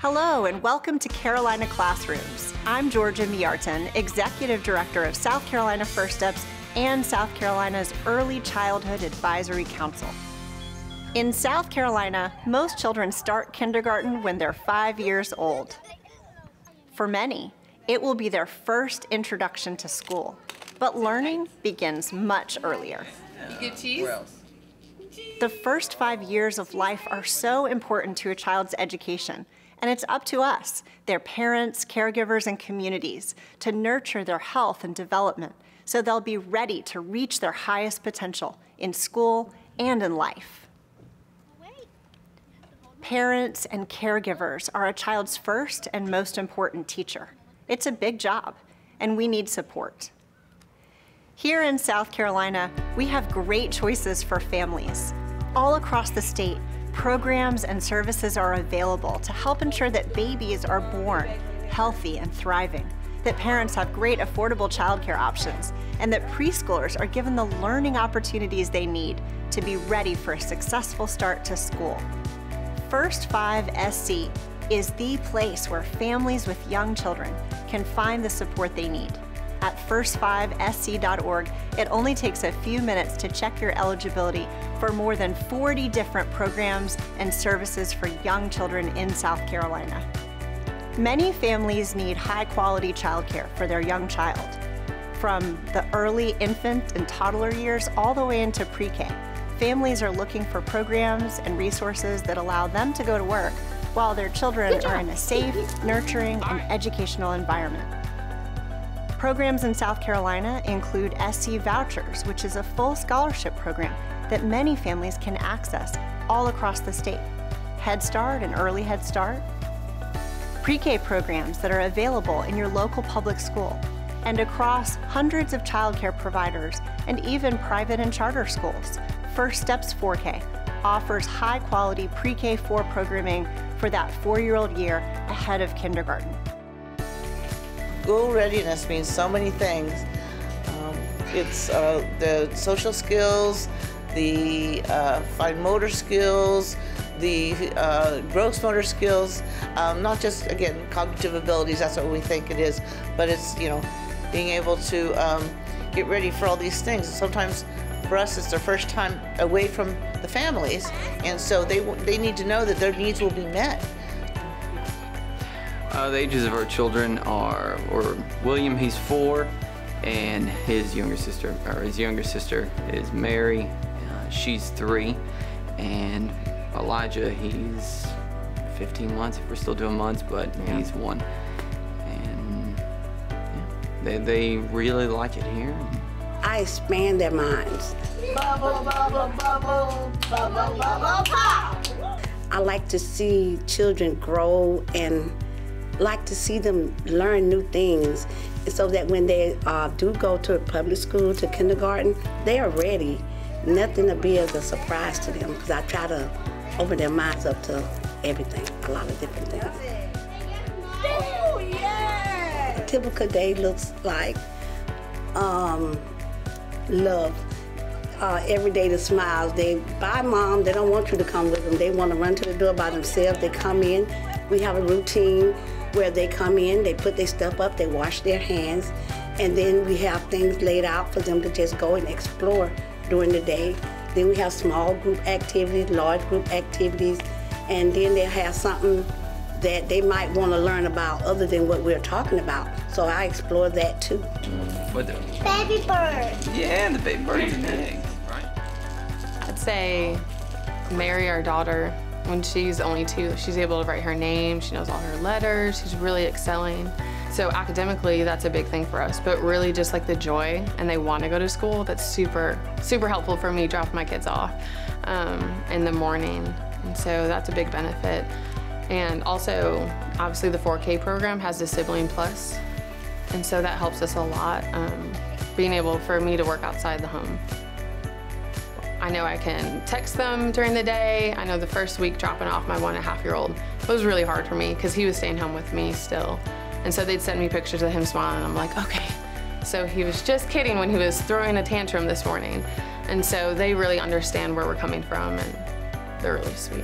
Hello and welcome to Carolina Classrooms. I'm Georgia Miarton, Executive Director of South Carolina First Steps and South Carolina's Early Childhood Advisory Council. In South Carolina, most children start kindergarten when they're 5 years old. For many, it will be their first introduction to school, but learning begins much earlier. You get cheese? The first 5 years of life are so important to a child's education, and it's up to us, their parents, caregivers, and communities, to nurture their health and development so they'll be ready to reach their highest potential in school and in life. Parents and caregivers are a child's first and most important teacher. It's a big job, and we need support. Here in South Carolina, we have great choices for families. All across the state, programs and services are available to help ensure that babies are born healthy and thriving, that parents have great affordable childcare options, and that preschoolers are given the learning opportunities they need to be ready for a successful start to school. First 5 SC is the place where families with young children can find the support they need. At first5sc.org, it only takes a few minutes to check your eligibility for more than 40 different programs and services for young children in South Carolina. Many families need high-quality childcare for their young child, from the early infant and toddler years all the way into pre-K. Families are looking for programs and resources that allow them to go to work while their children are in a safe, nurturing, and educational environment. Programs in South Carolina include SC Vouchers, which is a full scholarship program that many families can access all across the state. Head Start and Early Head Start. Pre-K programs that are available in your local public school and across hundreds of childcare providers and even private and charter schools. First Steps 4K offers high-quality pre-K-4 programming for that 4-year-old year ahead of kindergarten. School readiness means so many things. It's the social skills, the fine motor skills, the gross motor skills, not just, again, cognitive abilities, that's what we think it is, but it's, being able to get ready for all these things. Sometimes for us, it's their first time away from the families, and so they need to know that their needs will be met. The ages of our children are, William, he's 4, and his younger sister is Mary, she's 3, and Elijah, he's 15 months, if we're still doing months, but he's 1. And they really like it here. I expand their minds. Bubble, bubble, bubble, bubble, bubble, pop! I like to see children grow and like to see them learn new things so that when they do go to a public school, to kindergarten, they are ready. Nothing will be as a surprise to them because I try to open their minds up to everything, a lot of different things. Oh, yeah! A typical day looks like love. Every day the smiles. They, bye mom, they don't want you to come with them. They want to run to the door by themselves. They come in. We have a routine where they come in, they put their stuff up, they wash their hands, and then we have things laid out for them to just go and explore during the day. Then we have small group activities, large group activities, and then they have something that they might want to learn about other than what we're talking about. So I explore that too. Baby bird. Yeah, and the baby bird is big, right? I'd say Mary, our daughter, when she's only 2, she's able to write her name, she knows all her letters, she's really excelling. So academically, that's a big thing for us, but really just like the joy and they want to go to school, that's super, super helpful for me dropping my kids off in the morning. And so that's a big benefit. And also, obviously the 4K program has the Sibling Plus, and so that helps us a lot, being able for me to work outside the home. I know I can text them during the day. I know the first week dropping off my 1.5-year-old was really hard for me because he was staying home with me still. And so they'd send me pictures of him smiling and I'm like, okay. So he was just kidding when he was throwing a tantrum this morning. And so they really understand where we're coming from and they're really sweet.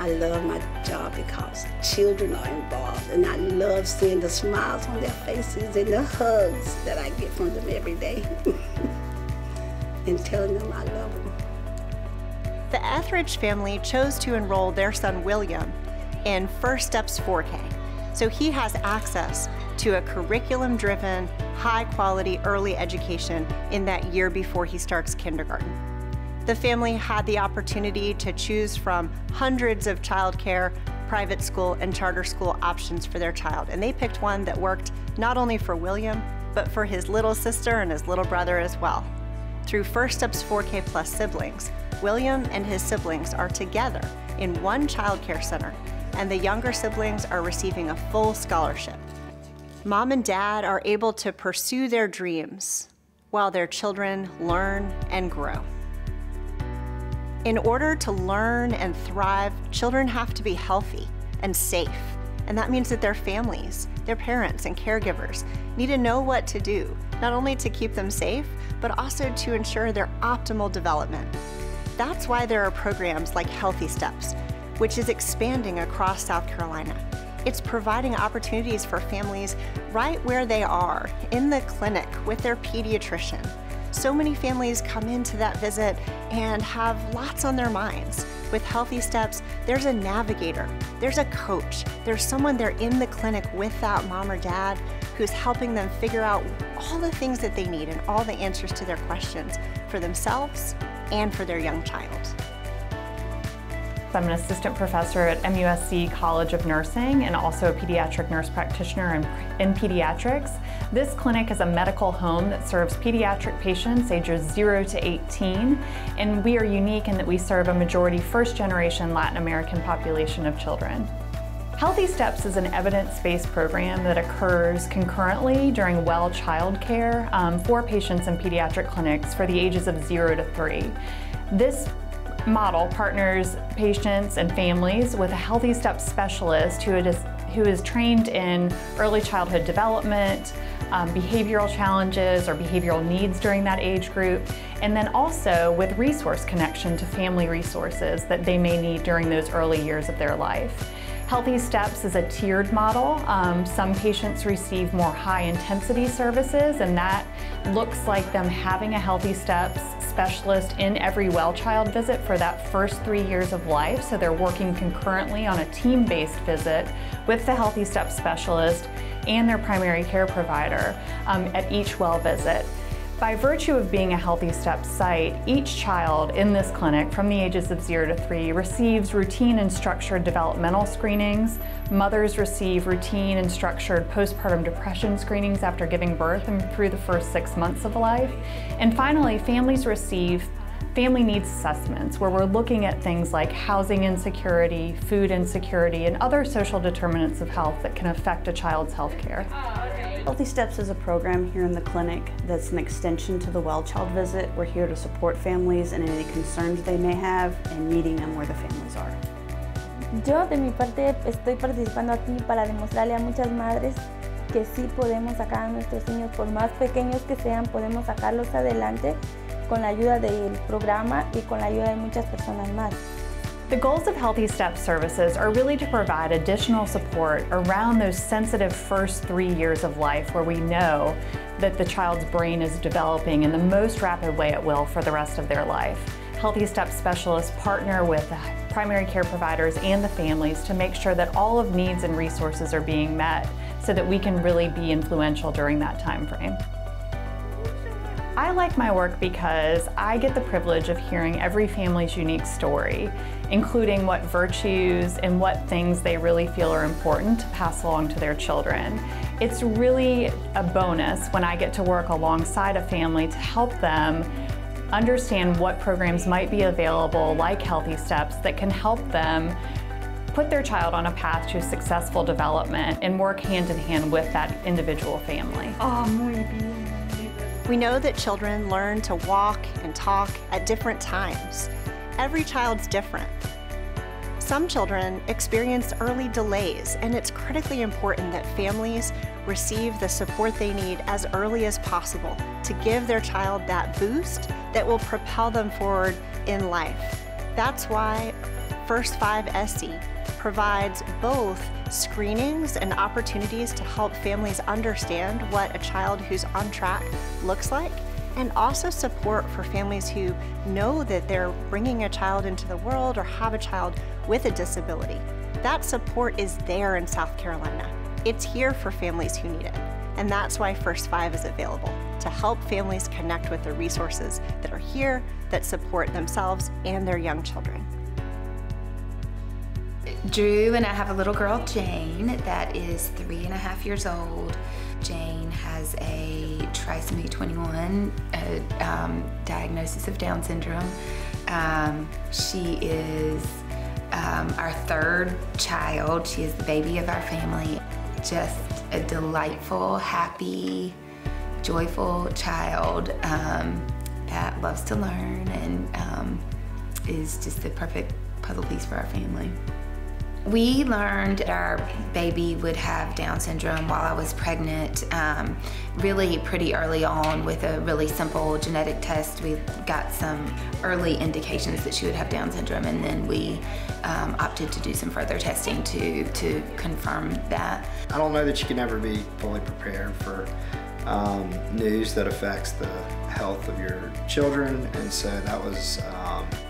I love my job because children are involved, and I love seeing the smiles on their faces and the hugs that I get from them every day and telling them I love them. The Etheridge family chose to enroll their son William in First Steps 4K, so he has access to a curriculum-driven, high-quality early education in that year before he starts kindergarten. The family had the opportunity to choose from hundreds of childcare, private school, and charter school options for their child, and they picked one that worked not only for William, but for his little sister and his little brother as well. Through First Steps 4K Plus siblings, William and his siblings are together in one childcare center, and the younger siblings are receiving a full scholarship. Mom and Dad are able to pursue their dreams while their children learn and grow. In order to learn and thrive, children have to be healthy and safe. And that means that their families, their parents and caregivers need to know what to do, not only to keep them safe, but also to ensure their optimal development. That's why there are programs like Healthy Steps, which is expanding across South Carolina. It's providing opportunities for families right where they are, in the clinic with their pediatrician. So many families come into that visit and have lots on their minds. With Healthy Steps, there's a navigator, there's a coach, there's someone there in the clinic with that mom or dad who's helping them figure out all the things that they need and all the answers to their questions for themselves and for their young child. I'm an assistant professor at MUSC College of Nursing and also a pediatric nurse practitioner in pediatrics. This clinic is a medical home that serves pediatric patients ages 0 to 18, and we are unique in that we serve a majority first-generation Latin American population of children. Healthy Steps is an evidence-based program that occurs concurrently during well child care for patients in pediatric clinics for the ages of 0 to 3. This model partners patients and families with a Healthy Steps specialist who is trained in early childhood development, behavioral challenges or behavioral needs during that age group, and then also with resource connection to family resources that they may need during those early years of their life. Healthy Steps is a tiered model. Some patients receive more high-intensity services, and that looks like them having a Healthy Steps specialist in every well child visit for that first 3 years of life. So they're working concurrently on a team-based visit with the Healthy Steps specialist and their primary care provider at each well visit. By virtue of being a Healthy Steps site, each child in this clinic from the ages of 0 to 3 receives routine and structured developmental screenings. Mothers receive routine and structured postpartum depression screenings after giving birth and through the first 6 months of life. And finally, families receive family needs assessments where we're looking at things like housing insecurity, food insecurity, and other social determinants of health that can affect a child's health care. Healthy Steps is a program here in the clinic that's an extension to the well child visit. We're here to support families and any concerns they may have and meeting them where the families are. Yo de mi parte estoy participando aquí para demostrarle a muchas madres que sí podemos sacar a nuestros niños, por más pequeños que sean, podemos sacarlos adelante con la ayuda del programa y con la ayuda de muchas personas más. The goals of Healthy Steps services are really to provide additional support around those sensitive first 3 years of life where we know that the child's brain is developing in the most rapid way it will for the rest of their life. Healthy Steps specialists partner with the primary care providers and the families to make sure that all of needs and resources are being met so that we can really be influential during that time frame. I like my work because I get the privilege of hearing every family's unique story, including what virtues and what things they really feel are important to pass along to their children. It's really a bonus when I get to work alongside a family to help them understand what programs might be available, like Healthy Steps, that can help them put their child on a path to successful development and work hand in hand with that individual family. Oh, muy bien. We know that children learn to walk and talk at different times. Every child's different. Some children experience early delays, and it's critically important that families receive the support they need as early as possible to give their child that boost that will propel them forward in life. That's why First 5 SC provides both screenings and opportunities to help families understand what a child who's on track looks like, and also support for families who know that they're bringing a child into the world or have a child with a disability. That support is there in South Carolina. It's here for families who need it. And that's why First 5 is available, to help families connect with the resources that are here that support themselves and their young children. Drew and I have a little girl, Jane, that is 3.5 years old. Jane has a trisomy 21, diagnosis of Down syndrome. She is our third child. She is the baby of our family. Just a delightful, happy, joyful child that loves to learn and is just the perfect puzzle piece for our family. We learned our baby would have Down syndrome while I was pregnant, really pretty early on with a really simple genetic test. We got some early indications that she would have Down syndrome, and then we opted to do some further testing to confirm that. I don't know that you can ever be fully prepared for news that affects the health of your children, and so that was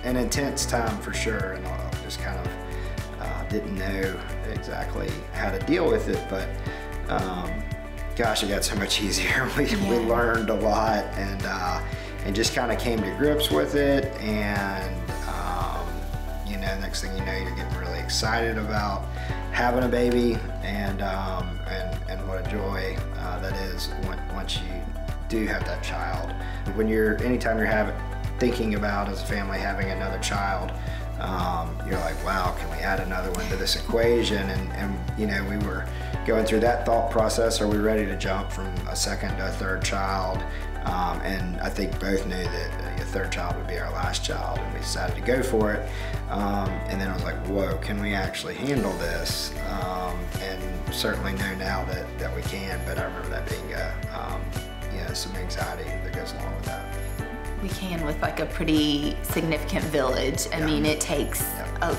an intense time for sure, and I just kind of didn't know exactly how to deal with it, but gosh, it got so much easier. We learned a lot and just kind of came to grips with it, and you know, next thing you know, you're getting really excited about having a baby, and what a joy that is once you do have that child. Anytime you're thinking about as a family having another child, you're like, wow, can we add another one to this equation? And you know, we were going through that thought process. Are we ready to jump from a second to a third child? And I think both knew that a third child would be our last child, and we decided to go for it. And then I was like, whoa, can we actually handle this? And certainly know now that we can, but I remember that being some anxiety that goes along with that. We can with like a pretty significant village. I mean, it takes a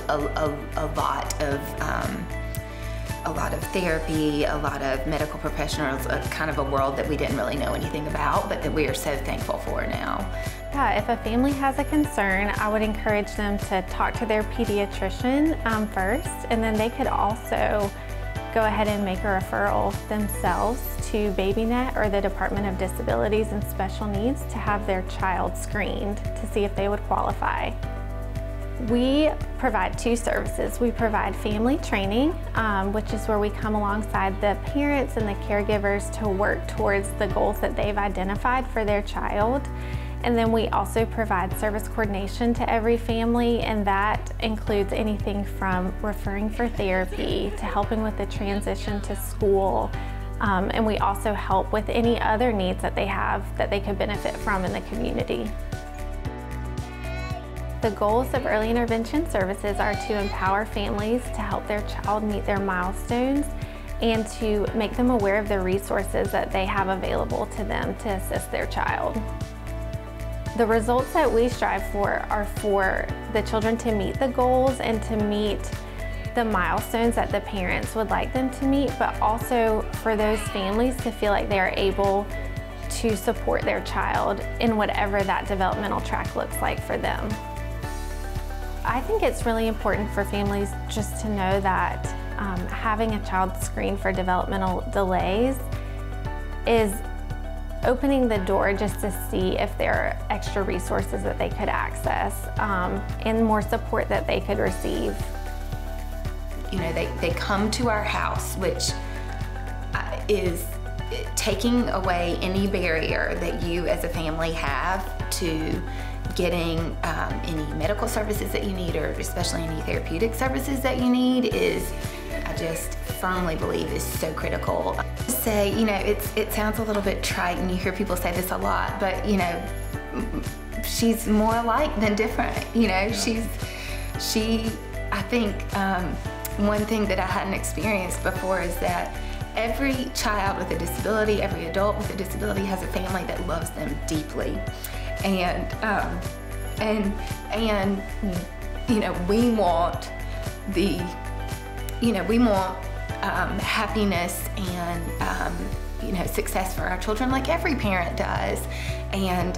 lot of therapy, a lot of medical professionals, a kind of a world that we didn't really know anything about, but that we are so thankful for now. Yeah, if a family has a concern, I would encourage them to talk to their pediatrician first, and then they could also go ahead and make a referral themselves to BabyNet or the Department of Disabilities and Special Needs to have their child screened to see if they would qualify. We provide 2 services. We provide family training, which is where we come alongside the parents and the caregivers to work towards the goals that they've identified for their child. And then we also provide service coordination to every family, and that includes anything from referring for therapy to helping with the transition to school. And we also help with any other needs that they have that they could benefit from in the community. The goals of early intervention services are to empower families to help their child meet their milestones and to make them aware of the resources that they have available to them to assist their child. The results that we strive for are for the children to meet the goals and to meet the milestones that the parents would like them to meet, but also for those families to feel like they are able to support their child in whatever that developmental track looks like for them. I think it's really important for families just to know that having a child screened for developmental delays is opening the door just to see if there are extra resources that they could access and more support that they could receive. You know, they come to our house, which is taking away any barrier that you as a family have to getting any medical services that you need, or especially any therapeutic services that you need, is, I just firmly believe, is so critical. Say, you know, it sounds a little bit trite, and you hear people say this a lot, but you know, she's more alike than different. You know, I think one thing that I hadn't experienced before is that every child with a disability, every adult with a disability has a family that loves them deeply. And you know, we want the, you know, we want happiness and you know, success for our children, like every parent does, and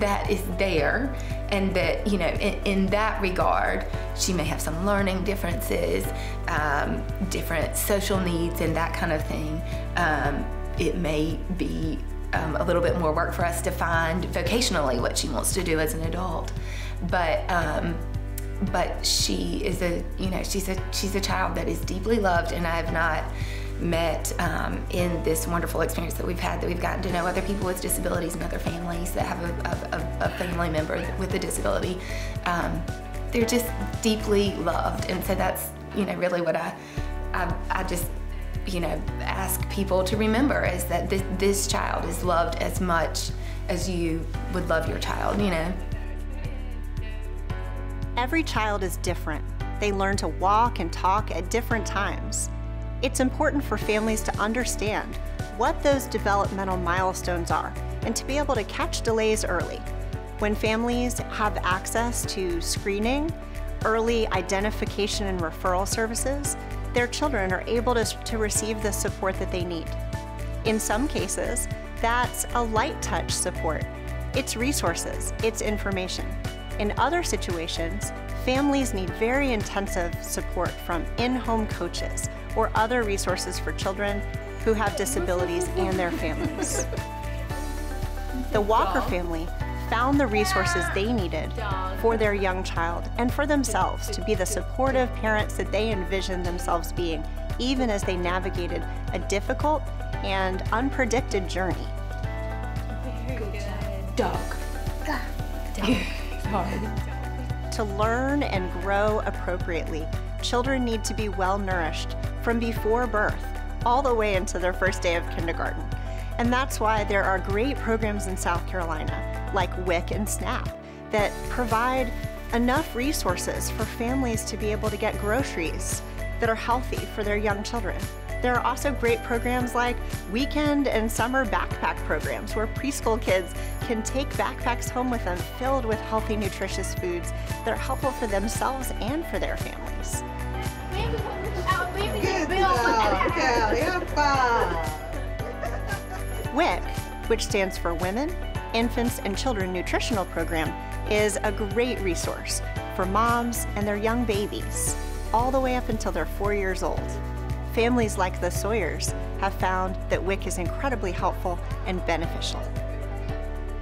that is there, and that, you know, in that regard, she may have some learning differences, different social needs, and that kind of thing. It may be a little bit more work for us to find vocationally what she wants to do as an adult, but she is a, you know, she's a child that is deeply loved, and I have not met in this wonderful experience that we've had, that we've gotten to know other people with disabilities and other families that have a family member with a disability. They're just deeply loved, and so that's, you know, really what I just, you know, ask people to remember, is that this child is loved as much as you would love your child, you know. Every child is different. They learn to walk and talk at different times. It's important for families to understand what those developmental milestones are and to be able to catch delays early. When families have access to screening, early identification and referral services, their children are able to receive the support that they need. In some cases, that's a light touch support. It's resources, it's information. In other situations, families need very intensive support from in-home coaches or other resources for children who have disabilities and their families. The Walker family found the resources they needed for their young child and for themselves to be the supportive parents that they envisioned themselves being, even as they navigated a difficult and unpredicted journey. Very good. Dog. To learn and grow appropriately, children need to be well nourished from before birth all the way into their first day of kindergarten. And that's why there are great programs in South Carolina, like WIC and SNAP, that provide enough resources for families to be able to get groceries that are healthy for their young children. There are also great programs like weekend and summer backpack programs where preschool kids can take backpacks home with them filled with healthy, nutritious foods that are helpful for themselves and for their families. WIC, which stands for Women, Infants, and Children Nutritional Program, is a great resource for moms and their young babies, all the way up until they're 4 years old. Families like the Sawyers have found that WIC is incredibly helpful and beneficial.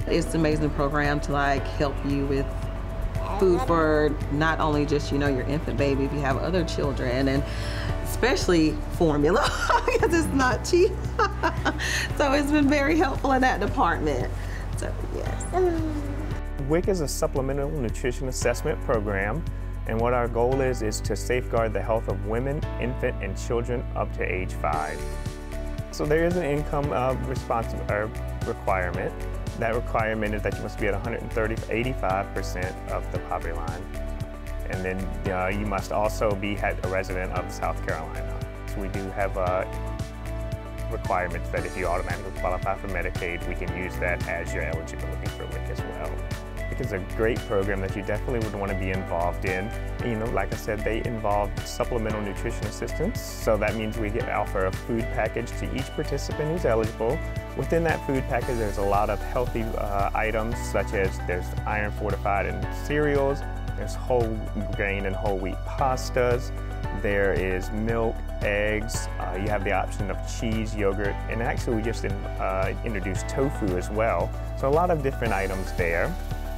It's an amazing program to help you with food for not only just, you know, your infant baby, if you have other children, and especially formula, because it's not cheap. So it's been very helpful in that department. So yes. WIC is a supplemental nutrition assessment program, and what our goal is to safeguard the health of women, infant, and children up to age 5. So there is an income requirement. That requirement is that you must be at 85% of the poverty line. And then you must also be a resident of South Carolina. So we do have requirements that if you automatically qualify for Medicaid, we can use that as your eligibility for WIC as well. It's a great program that you definitely would want to be involved in. You know, like I said, they involve supplemental nutrition assistance. So that means we offer a food package to each participant who's eligible. Within that food package, there's a lot of healthy items, such as there's iron fortified in cereals, there's whole grain and whole wheat pastas, there is milk, eggs, you have the option of cheese, yogurt, and actually we just introduced tofu as well. So a lot of different items there.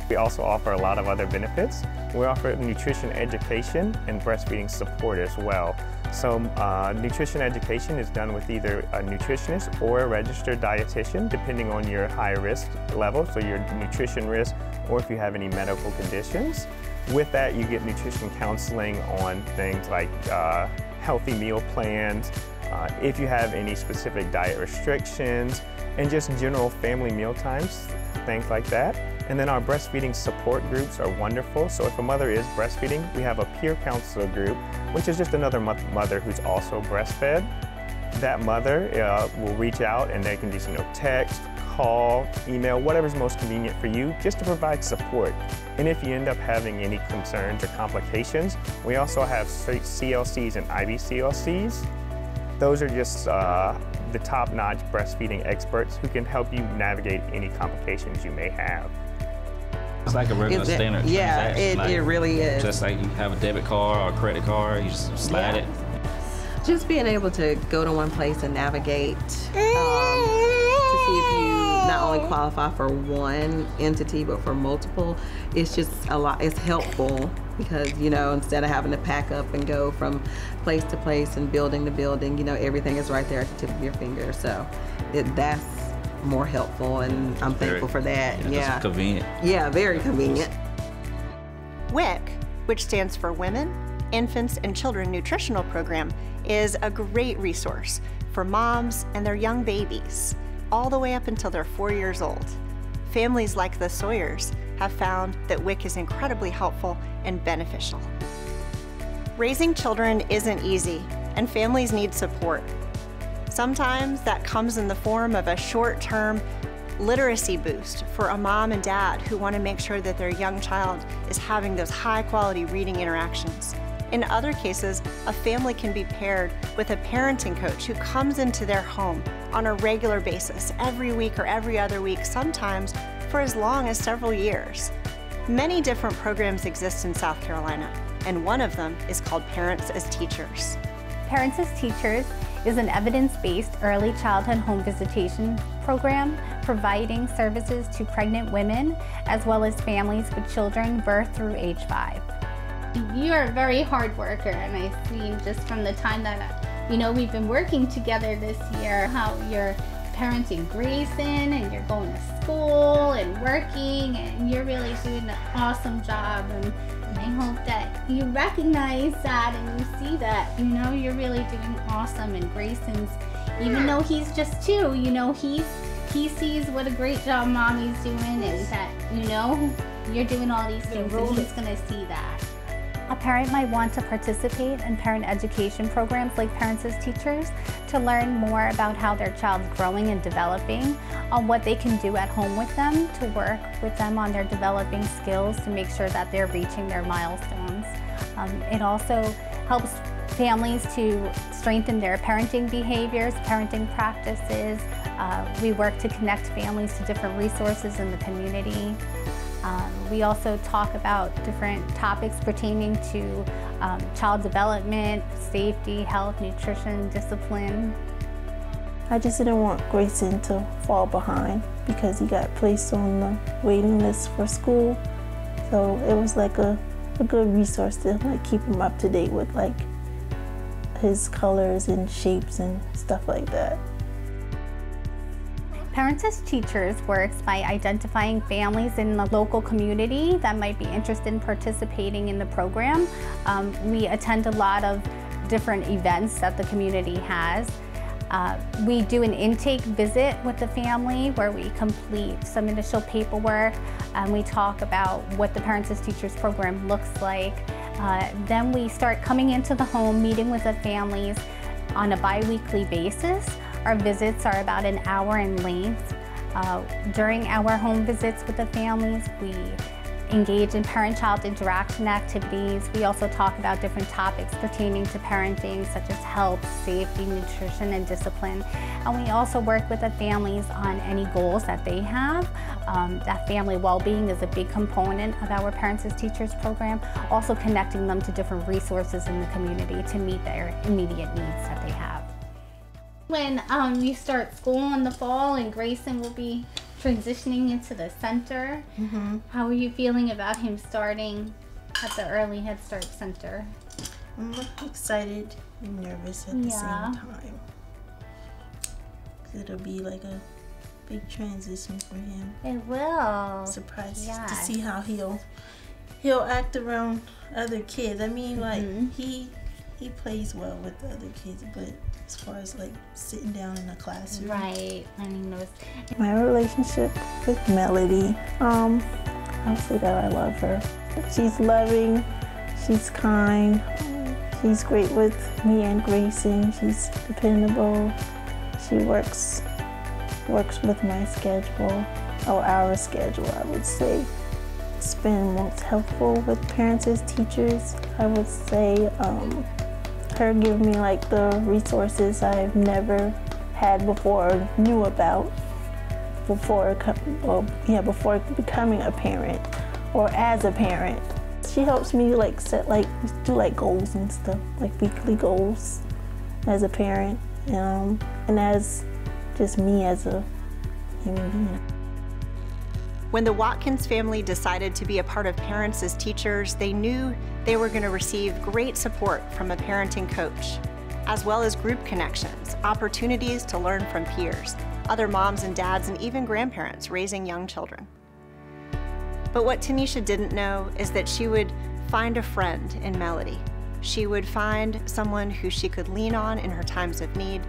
We also offer a lot of other benefits. We offer nutrition education and breastfeeding support as well. So nutrition education is done with either a nutritionist or a registered dietitian, depending on your high risk level, so your nutrition risk, or if you have any medical conditions. With that, you get nutrition counseling on things like healthy meal plans, if you have any specific diet restrictions, and just general family meal times, things like that. And then our breastfeeding support groups are wonderful. So if a mother is breastfeeding, we have a peer counselor group, which is just another mother who's also breastfed. That mother will reach out and they can just text, call, email, whatever's most convenient for you, just to provide support. And if you end up having any concerns or complications, we also have CLCs and IBCLCs. Those are just the top-notch breastfeeding experts who can help you navigate any complications you may have. It's like a regular standard transaction. Yeah, it really is. Just like you have a debit card or a credit card, you just slide it. Just being able to go to one place and navigate to see if you not only qualify for one entity but for multiple, it's just a lot. It's helpful because, you know, instead of having to pack up and go from place to place and building to building, you know, everything is right there at the tip of your finger. So that's more helpful, and I'm thankful for that. Yeah. Convenient. Yeah, very convenient. WIC, which stands for Women, Infants, and Children Nutritional Program, is a great resource for moms and their young babies, all the way up until they're 4 years old. Families like the Sawyers have found that WIC is incredibly helpful and beneficial. Raising children isn't easy, and families need support. Sometimes that comes in the form of a short-term literacy boost for a mom and dad who want to make sure that their young child is having those high-quality reading interactions. In other cases, a family can be paired with a parenting coach who comes into their home on a regular basis, every week or every other week, sometimes for as long as several years. Many different programs exist in South Carolina, and one of them is called Parents as Teachers. Parents as Teachers is an evidence-based early childhood home visitation program providing services to pregnant women as well as families with children birth through age 5. You're a very hard worker, and I've seen just from the time that we've been working together this year how you're parenting Grayson and you're going to school and working, and you're really doing an awesome job. And I hope that you recognize that and you see that, you're really doing awesome. And Grayson's, even though he's just 2, he sees what a great job Mommy's doing, and that, you're doing all these things, and he's gonna see that. A parent might want to participate in parent education programs like Parents as Teachers to learn more about how their child's growing and developing, on what they can do at home with them to work with them on their developing skills to make sure that they're reaching their milestones. It also helps families to strengthen their parenting behaviors, parenting practices. We work to connect families to different resources in the community. We also talk about different topics pertaining to child development, safety, health, nutrition, discipline. I just didn't want Grayson to fall behind because he got placed on the waiting list for school. So it was like a good resource to keep him up to date with his colors and shapes and stuff like that. Parents as Teachers works by identifying families in the local community that might be interested in participating in the program. We attend a lot of different events that the community has. We do an intake visit with the family where we complete some initial paperwork and we talk about what the Parents as Teachers program looks like. Then we start coming into the home, meeting with the families on a bi-weekly basis. Our visits are about an hour in length. During our home visits with the families, we engage in parent-child interaction activities. We also talk about different topics pertaining to parenting, such as health, safety, nutrition, and discipline. And we also work with the families on any goals that they have. That family well-being is a big component of our Parents as Teachers program, also connecting them to different resources in the community to meet their immediate needs that they have. When you start school in the fall and Grayson will be transitioning into the center, how are you feeling about him starting at the Early Head Start Center? I'm excited and nervous at the same time. It'll be like a big transition for him. It will. Surprised to see how he'll act around other kids. I mean, he plays well with the other kids, but as far as sitting down in a classroom. Right, learning those. My relationship with Melody, I'll say that I love her. She's loving, she's kind, she's great with me and Grayson, she's dependable, she works works with my schedule, or our schedule, I would say. It's been most helpful with parents as teachers. I would say her giving me like the resources I've never had before or knew about before becoming a parent or as a parent. She helps me like set do like goals and stuff, like weekly goals as a parent, and as just me as a human being. When the Watkins family decided to be a part of Parents as Teachers, they knew they were going to receive great support from a parenting coach, as well as group connections, opportunities to learn from peers, other moms and dads, and even grandparents raising young children. But what Tanisha didn't know is that she would find a friend in Melody. She would find someone who she could lean on in her times of need,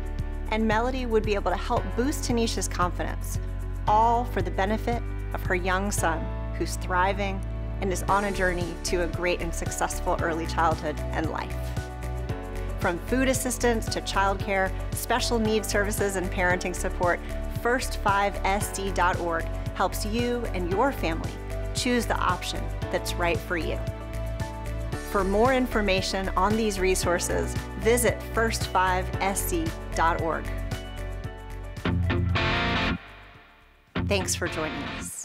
and Melody would be able to help boost Tanisha's confidence, all for the benefit of her young son, who's thriving and is on a journey to a great and successful early childhood and life. From food assistance to childcare, special needs services, and parenting support, First5SC.org helps you and your family choose the option that's right for you. For more information on these resources, visit First5SC.org. Thanks for joining us.